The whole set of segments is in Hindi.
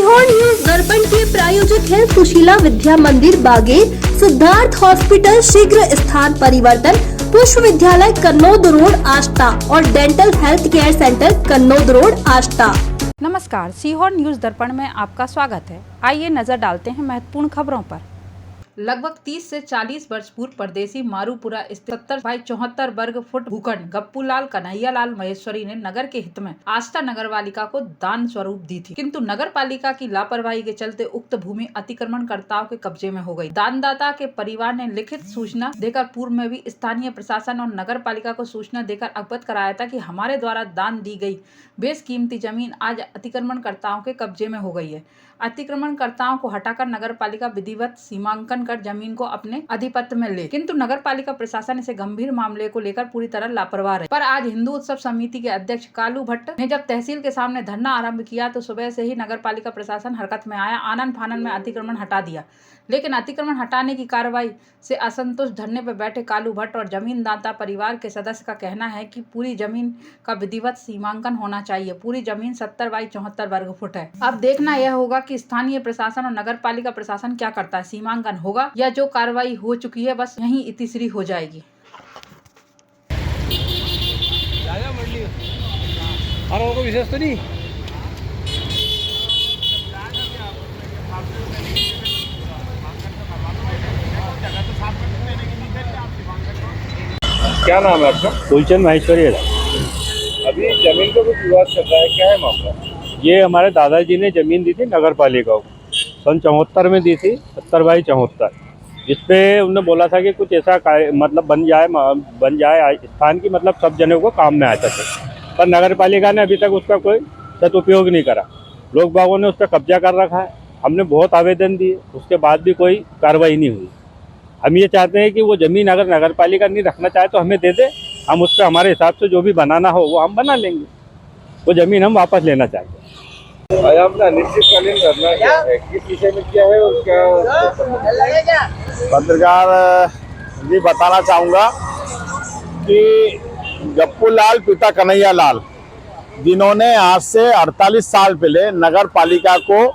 सीहोर न्यूज दर्पण के प्रायोजक है सुशीला विद्या मंदिर बागेर, सिद्धार्थ हॉस्पिटल शीघ्र स्थान परिवर्तन, पुष्प विद्यालय कन्नौद रोड आष्टा और dental health care centre Kannod road Ashta. नमस्कार, सीहोर न्यूज दर्पण में आपका स्वागत है। आइए नजर डालते हैं महत्वपूर्ण खबरों पर। लगभग 30 से 40 वर्ष पूर्व परदेसी मारूपुरा स्थित 70/74 वर्ग फुट भूखंड गप्पूलाल कन्हैयालाल महेश्वरी ने नगर के हित में आष्टा नगरपालिका को दान स्वरूप दी थी, किंतु नगर पालिका की लापरवाही के चलते उक्त भूमि अतिक्रमणकर्ताओं के कब्जे में हो गई। दानदाता के परिवार ने लिखित सूचना देकर पूर्व में भी स्थानीय प्रशासन और नगर पालिका को सूचना देकर अवगत कराया था कि हमारे द्वारा दान दी गई बेशकीमती जमीन आज अतिक्रमणकर्ताओं के कब्जे में हो गई है। अतिक्रमणकर्ताओं को हटाकर नगर पालिका विधिवत सीमांकन कर जमीन को अपने अधिपत्य में ले, किंतु नगर पालिका प्रशासन इसे गंभीर मामले को लेकर पूरी तरह लापरवाह है। पर आज हिंदू उत्सव समिति के अध्यक्ष कालू भट्ट ने जब तहसील के सामने धरना आरंभ किया तो सुबह से ही नगर पालिका प्रशासन हरकत में आया, आनन फानन में अतिक्रमण हटा दिया। लेकिन अतिक्रमण हटाने की कार्रवाई से असंतुष्ट धरने पर बैठे कालू भट्ट और जमीन दाता परिवार के सदस्य का कहना है कि पूरी जमीन का विधिवत सीमांकन होना चाहिए। पूरी जमीन 70/74 वर्ग फुट है। अब देखना यह होगा कि स्थानीय प्रशासन और नगर पालिका प्रशासन क्या करता है, सीमांकन होगा या जो कार्रवाई हो चुकी है बस यहीं इतिश्री हो जाएगी। और विशेष तो नहीं क्या नाम है आपका? फूलचंद माहेश्वरी है। अभी जमीन का कुछ विवाद चल रहा है, क्या है मामला? ये हमारे दादाजी ने ज़मीन दी थी नगर पालिका को, सन 74 में दी थी, 70/74, जिसपे उन्होंने बोला था कि कुछ ऐसा मतलब बन जाए स्थान की, मतलब सब जनों को काम में आ सके। पर नगर पालिका ने अभी तक उसका कोई सदुपयोग नहीं करा। लोग बागों ने उस पर कब्जा कर रखा है। हमने बहुत आवेदन दिए, उसके बाद भी कोई कार्रवाई नहीं हुई। हम ये चाहते हैं कि वो ज़मीन अगर नगर पालिका नहीं रखना चाहे तो हमें दे दे, हम उस पर हमारे हिसाब से जो भी बनाना हो वो हम बना लेंगे। वो ज़मीन हम वापस लेना चाहते हैं। आज आपने अनिश्चितकालीन धरना किया है, किस विषय में किया है और क्या? पत्रकार जी बताना चाहूँगा कि गप्पूलाल पिता कन्हैयालाल, जिन्होंने आज से 48 साल पहले नगर पालिका को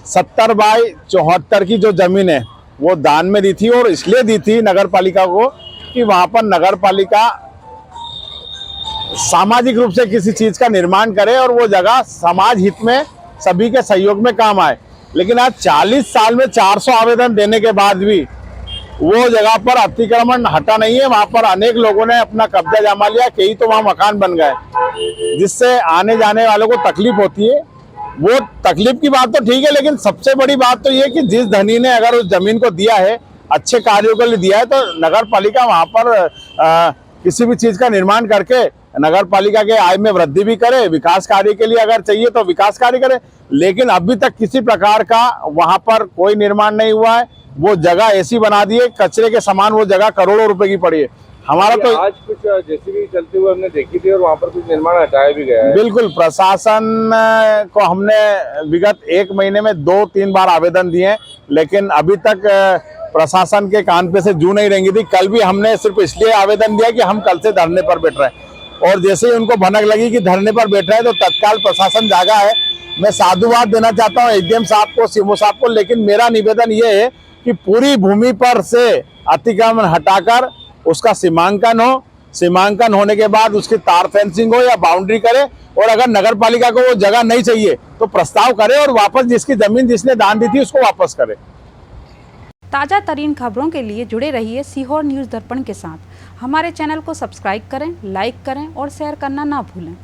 70/74 की जो ज़मीन है वो दान में दी थी, और इसलिए दी थी नगर पालिका को कि वहाँ पर नगर पालिका सामाजिक रूप से किसी चीज़ का निर्माण करे और वो जगह समाज हित में सभी के सहयोग में काम आए। लेकिन आज 40 साल में 400 आवेदन देने के बाद भी वो जगह पर अतिक्रमण हटा नहीं है। वहाँ पर अनेक लोगों ने अपना कब्जा जमा लिया, कई तो वहाँ मकान बन गए, जिससे आने जाने वालों को तकलीफ होती है। वो तकलीफ की बात तो ठीक है, लेकिन सबसे बड़ी बात तो ये कि जिस धनी ने अगर उस जमीन को दिया है, अच्छे कार्यों के लिए दिया है, तो नगर पालिका वहाँ पर किसी भी चीज़ का निर्माण करके नगर पालिका के आय में वृद्धि भी करे, विकास कार्य के लिए अगर चाहिए तो विकास कार्य करे। लेकिन अभी तक किसी प्रकार का वहाँ पर कोई निर्माण नहीं हुआ है। वो जगह ऐसी बना दी है, कचरे के समान वो जगह करोड़ों रुपए की पड़ी है। हमारा तो आज कुछ जेसीबी चलते हुए हमने देखी थी और वहाँ पर कुछ निर्माण हटाया भी गया है। बिल्कुल, प्रशासन को हमने विगत 1 महीने में 2-3 बार आवेदन दिए हैं, लेकिन अभी तक प्रशासन के कान पे से जू नहीं रेंगी थी। कल भी हमने सिर्फ इसलिए आवेदन दिया कि हम कल से धरने पर बैठ रहे हैं, और जैसे ही उनको भनक लगी कि धरने पर बैठ रहे हैं तो तत्काल प्रशासन जागा है। मैं साधुवाद देना चाहता हूँ एसडीएम साहब को, सीएमओ साहब को, लेकिन मेरा निवेदन ये है कि पूरी भूमि पर से अतिक्रमण हटाकर उसका सीमांकन हो, सीमांकन होने के बाद उसकी तार फेंसिंग हो या बाउंड्री करे, और अगर नगर पालिका को वो जगह नहीं चाहिए तो प्रस्ताव करे और वापस जिसकी जमीन जिसने दान दी थी उसको वापस करे। ताज़ा तरीन खबरों के लिए जुड़े रहिए सीहोर न्यूज दर्पण के साथ। हमारे चैनल को सब्सक्राइब करें, लाइक करें और शेयर करना ना भूलें।